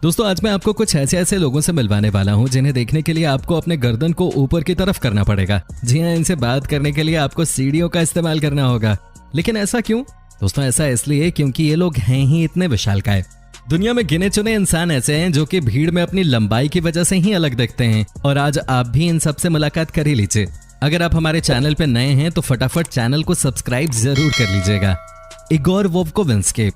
दोस्तों आज मैं आपको कुछ ऐसे लोगों से मिलवाने वाला हूं जिन्हें देखने के लिए आपको अपने गर्दन को ऊपर की तरफ करना पड़ेगा। जी हां, इनसे बात करने के लिए आपको सीढ़ियों का इस्तेमाल करना होगा। लेकिन ऐसा क्यों? दोस्तों ऐसा इसलिए क्योंकि ये लोग हैं ही इतने विशालकाय। दुनिया में गिने चुने इंसान ऐसे हैं जो कि भीड़ में अपनी लंबाई की वजह से ही अलग दिखते हैं और आज आप भी इन सबसे मुलाकात कर ही लीजिए। अगर आप हमारे चैनल पे नए हैं तो फटाफट चैनल को सब्सक्राइब जरूर कर लीजिएगा। इगोर वोल्कोविंस्की।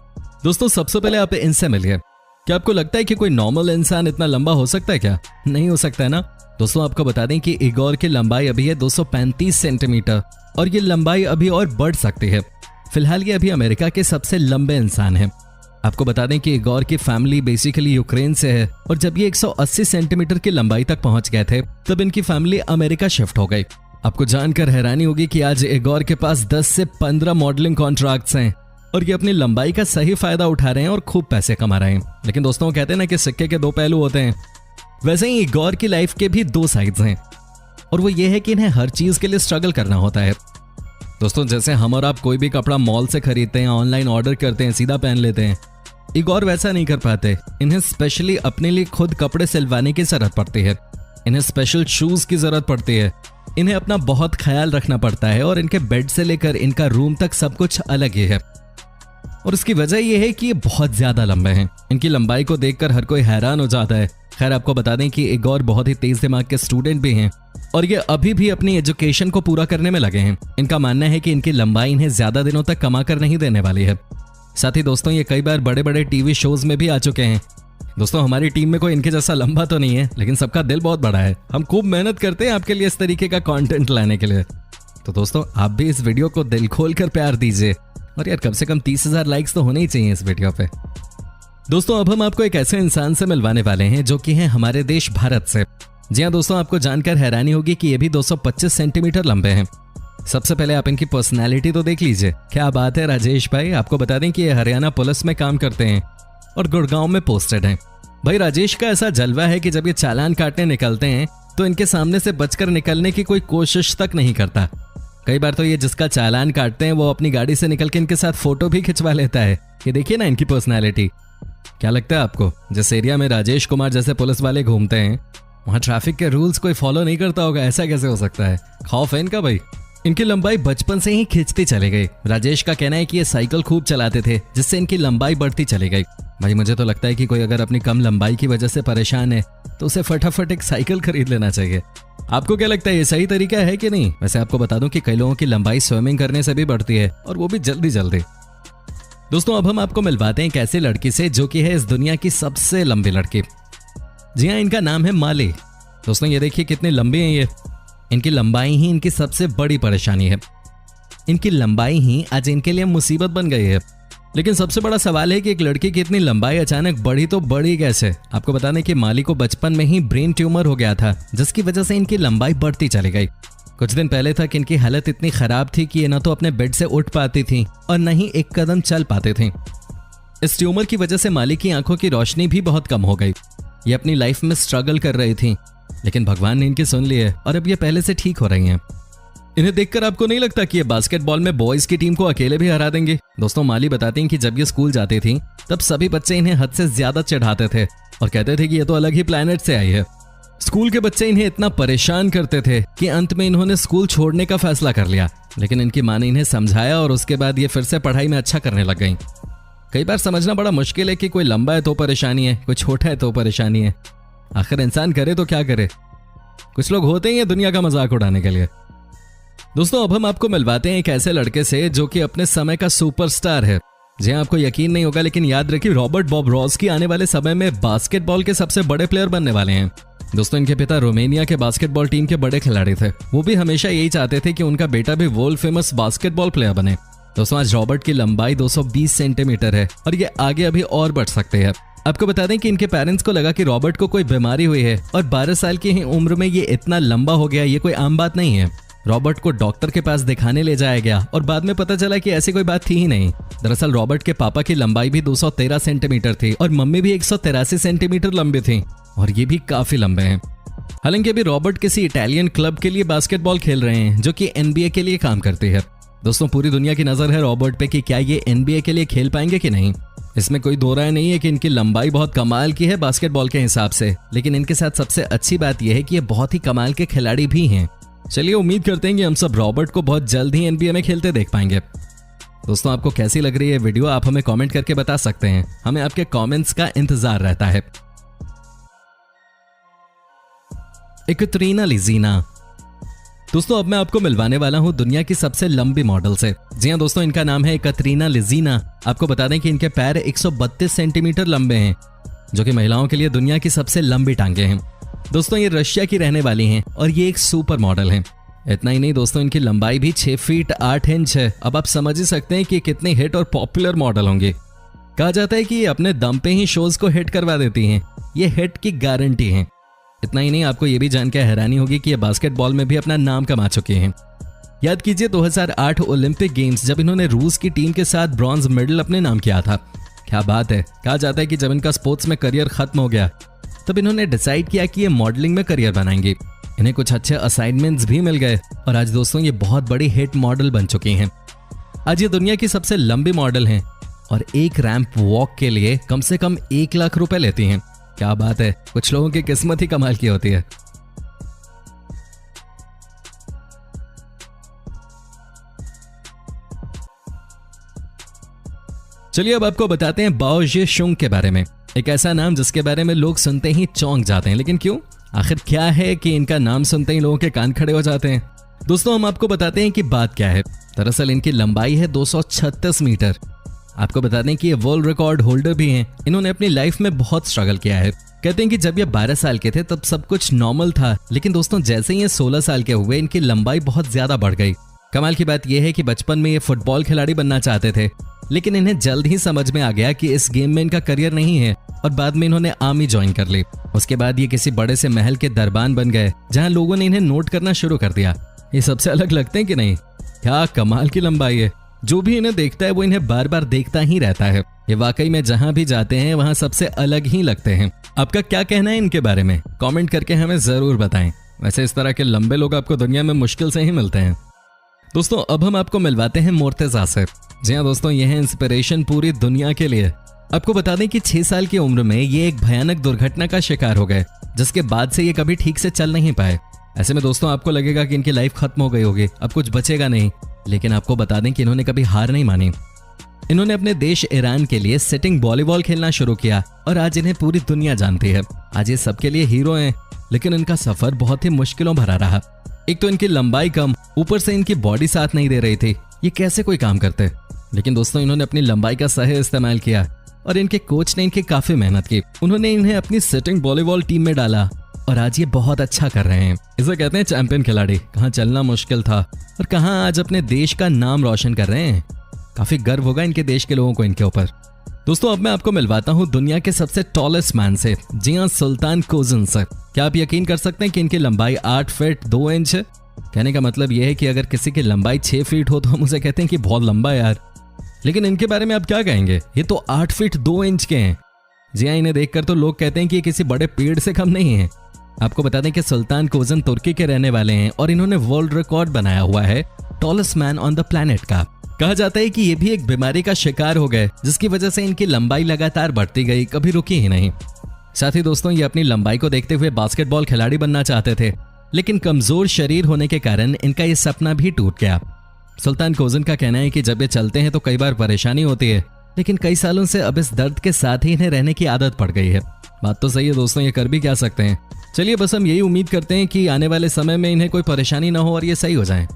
दोस्तों सबसे पहले आप इनसे मिलिए। क्या आपको लगता है कि कोई नॉर्मल इंसान इतना लंबा हो सकता है? क्या नहीं हो सकता है ना। दोस्तों आपको बता दें कि इगोर की लंबाई अभी है 235 सेंटीमीटर और ये लंबाई अभी और बढ़ सकती है। फिलहाल ये अभी अमेरिका के सबसे लंबे इंसान हैं। आपको बता दें कि इगोर की फैमिली बेसिकली यूक्रेन से है और जब ये 180 सेंटीमीटर की लंबाई तक पहुंच गए थे तब इनकी फैमिली अमेरिका शिफ्ट हो गई। आपको जानकर हैरानी होगी कि आज इगोर के पास 10 से 15 मॉडलिंग कॉन्ट्रैक्ट्स हैं और ये अपनी लंबाई का सही फायदा उठा रहे हैं और खूब पैसे कमा रहे हैं। लेकिन दोस्तों कहते हैं ना कि सिक्के के दो पहलू होते हैं, वैसे ही इगोर की लाइफ के भी दो साइड्स हैं और वो ये है कि इन्हें हर चीज के लिए स्ट्रगल करना होता है। दोस्तों जैसे हम और आप कोई भी कपड़ा मॉल से खरीदते हैं, ऑनलाइन ऑर्डर करते हैं, सीधा पहन लेते हैं, इगोर वैसा नहीं कर पाते। इन्हें स्पेशली अपने लिए खुद कपड़े सिलवाने की जरूरत पड़ती है, इन्हें स्पेशल शूज की जरूरत पड़ती है, इन्हें अपना बहुत ख्याल रखना पड़ता है और इनके बेड से लेकर इनका रूम तक सब कुछ अलग ही है। और इसकी वजह यह है कि ये बहुत ज्यादा लंबे हैं। इनकी लंबाई को देखकर हर कोई हैरान हो जाता है। खैर आपको बता दें कि इगोर बहुत ही तेज दिमाग के स्टूडेंट भी हैं और ये अभी भी अपनी एजुकेशन को पूरा करने में लगे हैं। इनका मानना है कि इनकी लंबाई इन्हें ज्यादा दिनों तक कमा कर नहीं देने वाली है। साथ ही दोस्तों ये कई बार बड़े बड़े टीवी शोज में भी आ चुके हैं। दोस्तों हमारी टीम में कोई इनके जैसा लंबा तो नहीं है, लेकिन सबका दिल बहुत बड़ा है। हम खूब मेहनत करते हैं आपके लिए इस तरीके का कंटेंट लाने के लिए। तो दोस्तों आप भी इस वीडियो को दिल खोल कर प्यार दीजिए और यार कम से कम 30,000 लाइक्स तो होने ही चाहिए इस वीडियो पे। दोस्तों अब हम आपको एक ऐसे इंसान से मिलवाने वाले हैं जो कि हैं हमारे देश भारत से। जी हाँ दोस्तों, आपको जानकर हैरानी होगी कि ये भी 225 सेंटीमीटर लंबे हैं। सबसे पहले आप इनकी पर्सनैलिटी तो देख लीजिए। क्या बात है राजेश भाई। आपको बता दें कि ये हरियाणा पुलिस में काम करते हैं और गुड़गांव में पोस्टेड हैं। भाई राजेश का ऐसा जलवा है कि जब ये चालान काटने निकलते हैं तो इनके सामने से बचकर निकलने की कोई कोशिश तक नहीं करता। कई बार तो ये जिसका चालान काटते हैं वो अपनी गाड़ी से निकल के इनके साथ फोटो भी खिंचवा लेता है। ये देखिए ना इनकी पर्सनैलिटी। क्या लगता है आपको जिस एरिया में राजेश कुमार जैसे पुलिस वाले घूमते हैं वहां ट्रैफिक के रूल्स कोई फॉलो नहीं करता होगा? ऐसा कैसे हो सकता है? खौफ है इनका भाई। इनकी लंबाई बचपन से ही खिंचती चली गई। राजेश का कहना है कि ये साइकिल खूब चलाते थे जिससे इनकी लंबाई बढ़ती चली गई। भाई मुझे तो लगता है कि कोई अगर अपनी कम लंबाई की वजह से परेशान है तो उसे फटाफट एक साइकिल खरीद लेना चाहिए। आपको क्या लगता है ये सही तरीका है कि नहीं? वैसे आपको बता दूं कि कई लोगों की लंबाई स्विमिंग करने से भी बढ़ती है और वो भी जल्दी जल्दी। दोस्तों अब हम आपको मिलवाते हैं एक ऐसी लड़की से जो कि है इस दुनिया की सबसे लंबी लड़की। जी हाँ, इनका नाम है माली। दोस्तों ये देखिए कितनी लंबी है ये। इनकी लंबाई ही इनकी सबसे बड़ी परेशानी है। इनकी लंबाई ही आज इनके लिए मुसीबत बन गई है। लेकिन सबसे बड़ा सवाल है कि एक लड़की की इतनी लंबाई अचानक बढ़ी तो बढ़ी कैसे? आपको बता दें कि माली को बचपन में ही ब्रेन ट्यूमर हो गया था जिसकी वजह से इनकी लंबाई बढ़ती चली गई। कुछ दिन पहले तक इनकी हालत इतनी खराब थी कि ये न तो अपने बेड से उठ पाती थी और न ही एक कदम चल पाते थे। इस ट्यूमर की वजह से माली की आंखों की रोशनी भी बहुत कम हो गई। ये अपनी लाइफ में स्ट्रगल कर रही थी लेकिन भगवान ने इनकी सुन ली है और अब ये पहले से ठीक हो रही हैं। इन्हें देखकर आपको नहीं लगता कि ये बास्केटबॉल में बॉयज की टीम को अकेले भी हरा देंगे? दोस्तों माली बताती हैं कि जब ये स्कूल जाती थी तब सभी बच्चे इन्हें हद से ज्यादा चिढ़ाते थे और कहते थे कि ये तो अलग ही प्लेनेट से आई है। स्कूल के बच्चे इन्हें इतना परेशान करते थे कि अंत में इन्होंने स्कूल छोड़ने का फैसला कर लिया। लेकिन इनकी माँ ने इन्हें समझाया और उसके बाद ये फिर से पढ़ाई में अच्छा करने लग गई। कई बार समझना बड़ा मुश्किल है कि कोई लंबा है तो परेशानी है, कोई छोटा है तो परेशानी है। आखिर इंसान करे तो क्या करे। कुछ लोग होते ही हैं दुनिया का मजाक उड़ाने के लिए। दोस्तों अब हम आपको मिलवाते हैं एक ऐसे लड़के से जो कि अपने समय का सुपरस्टार है। जी आपको यकीन नहीं होगा लेकिन याद रखिए रॉबर्ट बॉब्रोवस्की आने वाले समय में बास्केटबॉल के सबसे बड़े प्लेयर बनने वाले हैं। दोस्तों इनके पिता रोमानिया के बास्केटबॉल टीम के बड़े खिलाड़ी थे। वो भी हमेशा यही चाहते थे कि उनका बेटा भी वर्ल्ड फेमस बास्केटबॉल प्लेयर बने। दोस्तों आज रॉबर्ट की लंबाई 220 सेंटीमीटर है और ये आगे अभी और बढ़ सकते हैं। आपको बता दें कि इनके पेरेंट्स को लगा कि रॉबर्ट को कोई बीमारी हुई है और 12 साल की ही उम्र में ये इतना लंबा हो गया, ये कोई आम बात नहीं है। रॉबर्ट को डॉक्टर के पास दिखाने ले जाया गया और बाद में पता चला कि ऐसी कोई बात थी ही नहीं। दरअसल रॉबर्ट के पापा की लंबाई भी 213 सेंटीमीटर थी और मम्मी भी 183 सेंटीमीटर लंबी थी और ये भी काफी लंबे हैं। हालांकि अभी रॉबर्ट किसी इटालियन क्लब के लिए बास्केटबॉल खेल रहे हैं जो कि NBA के लिए काम करती है। दोस्तों पूरी दुनिया की नजर है रॉबर्ट पे कि क्या ये NBA के लिए खेल पाएंगे कि नहीं। इसमें कोई दो राय नहीं है कि इनकी लंबाई बहुत कमाल की है बास्केटबॉल के हिसाब से, लेकिन इनके साथ सबसे अच्छी बात यह है कि ये बहुत ही कमाल के खिलाड़ी भी हैं। चलिए उम्मीद करते हैं कि हम सब रॉबर्ट को बहुत जल्द ही NBA में खेलते देख पाएंगे। दोस्तों आपको कैसी लग रही है वीडियो, आप हमें कमेंट करके बता सकते हैं। हमें आपके कमेंट्स का इंतजार रहता है। एकत्रीना लिज़ीना। दोस्तों अब मैं आपको मिलवाने वाला हूं दुनिया की सबसे लंबी मॉडल से। जी हां दोस्तों, इनका नाम है एकत्रीना लिज़ीना। आपको बता दें कि इनके पैर 132 सेंटीमीटर लंबे हैं, जो कि महिलाओं के लिए दुनिया की सबसे लंबी टांगे हैं। दोस्तों ये रशिया की रहने वाली हैं और ये एक सुपर मॉडल हैं। इतना ही नहीं दोस्तों, इनकी लंबाई भी 6 फीट 8 इंच है। अब आप समझ ही सकते हैं कि कितनी हिट और पॉपुलर मॉडल होंगी। कहा जाता है कि ये अपने दम पे ही शोज को हिट करवा देती हैं। ये हिट की गारंटी है। इतना ही नहीं, आपको ये भी जानकर हैरानी होगी कि ये बास्केटबॉल में भी अपना नाम कमा चुके हैं। याद कीजिए 2008 ओलंपिक गेम्स, जब इन्होंने रूस की टीम के साथ ब्रॉन्ज मेडल अपने नाम किया था। क्या बात है। कहा जाता है कि जब इनका स्पोर्ट्स में करियर खत्म हो गया तब इन्होंने डिसाइड किया कि ये मॉडलिंग में करियर बनाएंगे। इन्हें कुछ अच्छे असाइनमेंट्स भी मिल गए और आज दोस्तों ये बहुत बड़ी हिट मॉडल बन चुकी हैं। आज ये दुनिया की सबसे लंबी मॉडल हैं और एक रैंप वॉक के लिए कम से कम 1 लाख रुपए लेती हैं। क्या बात है, कुछ लोगों की किस्मत ही कमाल की होती है। चलिए अब आपको बताते हैं बाओ ज़ेडुंग के बारे में। एक ऐसा नाम जिसके बारे में लोग सुनते ही चौंक जाते हैं, लेकिन क्यों? आखिर क्या है कि इनका नाम सुनते ही लोगों के कान खड़े हो जाते हैं? दोस्तों हम आपको बताते हैं कि बात क्या है। दरअसल इनकी लंबाई है 236 मीटर। आपको बता दें कि ये वर्ल्ड रिकॉर्ड होल्डर भी हैं। इन्होंने अपनी लाइफ में बहुत स्ट्रगल किया है। कहते हैं कि जब ये 12 साल के थे तब सब कुछ नॉर्मल था, लेकिन दोस्तों जैसे ही ये 16 साल के हुए इनकी लंबाई बहुत ज्यादा बढ़ गई। कमाल की बात यह है कि बचपन में ये फुटबॉल खिलाड़ी बनना चाहते थे, लेकिन इन्हें जल्द ही समझ में आ गया कि इस गेम में इनका करियर नहीं है और बाद में इन्होंने आर्मी ज्वाइन कर ली। उसके बाद ये किसी बड़े से महल के दरबान बन गए, जहां लोगों ने इन्हें नोट करना शुरू कर दिया। ये सबसे अलग लगते हैं कि नहीं? क्या कमाल की लंबाई है। जो भी इन्हें देखता है वो इन्हें बार बार देखता ही रहता है। ये वाकई में जहां भी जाते हैं वहां सबसे अलग ही लगते हैं। आपका क्या कहना है इनके बारे में? कमेंट करके हमें जरूर बताएं। वैसे इस तरह के लंबे लोग आपको दुनिया में मुश्किल से ही मिलते हैं। दोस्तों अब हम आपको मिलवाते हैं मोर्तेजा से। जी हाँ दोस्तों, यह है इंस्पिरेशन पूरी दुनिया के लिए। आपको बता दें कि 6 साल की उम्र में ये एक भयानक दुर्घटना का शिकार हो गए, जिसके बाद से ये कभी ठीक से चल नहीं पाए। ऐसे में दोस्तों आपको लगेगा कि इनकी लाइफ खत्म हो गई होगी, अब कुछ बचेगा नहीं, लेकिन आपको बता दें कि इन्होंने कभी हार नहीं मानी। इन्होंने अपने देश ईरान के लिए सिटिंग वॉलीबॉल खेलना शुरू किया और आज इन्हें पूरी दुनिया जानती है। आज ये सबके लिए हीरो हैं, लेकिन इनका सफर बहुत ही मुश्किलों भरा रहा। एक तो इनकी लंबाई कम, ऊपर से इनकी बॉडी साथ नहीं दे रही थी। ये कैसे कोई काम करते? लेकिन दोस्तों इन्होंने अपनी लंबाई का सही इस्तेमाल किया और इनके कोच ने इनकी काफी मेहनत की। उन्होंने इन्हें अपनी सिटिंग वॉलीबॉल टीम में डाला और आज ये बहुत अच्छा कर रहे हैं। इसे कहते हैं चैंपियन खिलाड़ी। कहाँ चलना मुश्किल था और कहाँ आज अपने देश का नाम रोशन कर रहे हैं। काफी गर्व होगा इनके देश के लोगों को इनके ऊपर। दोस्तों अब मैं आपको मिलवाता हूँ दुनिया के सबसे टॉलेस्ट मैन से। जी हाँ, सुल्तान कोजन से। क्या आप यकीन कर सकते हैं कि इनकी लंबाई 8 फीट 2 इंच है? कहने का मतलब यह है कि अगर किसी की लंबाई 6 फीट हो तो हम उसे कहते हैं कि बहुत लंबा है यार। लेकिन इनके बारे में आप क्या कहेंगे? ये तो 8 फीट 2 इंच के हैं। जी हाँ, इन्हें देखकर तो लोग कहते हैं कि ये किसी बड़े पेड़ से कम नहीं है। आपको बता दें कि सुल्तान कोजन तुर्की के रहने वाले हैं और इन्होंने वर्ल्ड रिकॉर्ड बनाया हुआ है tallest man on the planet का। कहा जाता है कि ये भी एक बीमारी का शिकार हो गए, जिसकी वजह से इनकी लंबाई लगातार बढ़ती गई, कभी रुकी ही नहीं। साथ ही दोस्तों ये अपनी लंबाई को देखते हुए बास्केटबॉल खिलाड़ी बनना चाहते थे, लेकिन कमजोर शरीर होने के कारण इनका ये सपना भी टूट गया। सुल्तान कोजन का कहना है कि जब ये चलते हैं तो कई बार परेशानी होती है, लेकिन कई सालों से अब इस दर्द के साथ ही इन्हें रहने की आदत पड़ गई है। बात तो सही है दोस्तों, ये कर भी क्या सकते हैं। चलिए बस हम यही उम्मीद करते हैं कि आने वाले समय में इन्हें कोई परेशानी ना हो और ये सही हो जाएं।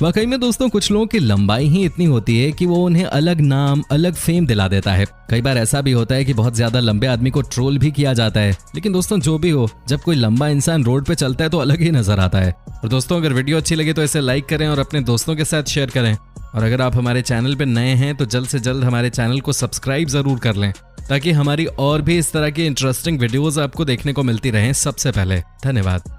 वाकई में दोस्तों कुछ लोगों की लंबाई ही इतनी होती है कि वो उन्हें अलग नाम, अलग फेम दिला देता है। कई बार ऐसा भी होता है कि बहुत ज्यादा लंबे आदमी को ट्रोल भी किया जाता है, लेकिन दोस्तों जो भी हो, जब कोई लंबा इंसान रोड पे चलता है तो अलग ही नजर आता है। और दोस्तों अगर वीडियो अच्छी लगे तो इसे लाइक करें और अपने दोस्तों के साथ शेयर करें। और अगर आप हमारे चैनल पे नए हैं तो जल्द से जल्द हमारे चैनल को सब्सक्राइब जरूर कर लें, ताकि हमारी और भी इस तरह की इंटरेस्टिंग वीडियोस आपको देखने को मिलती रहें सबसे पहले। धन्यवाद।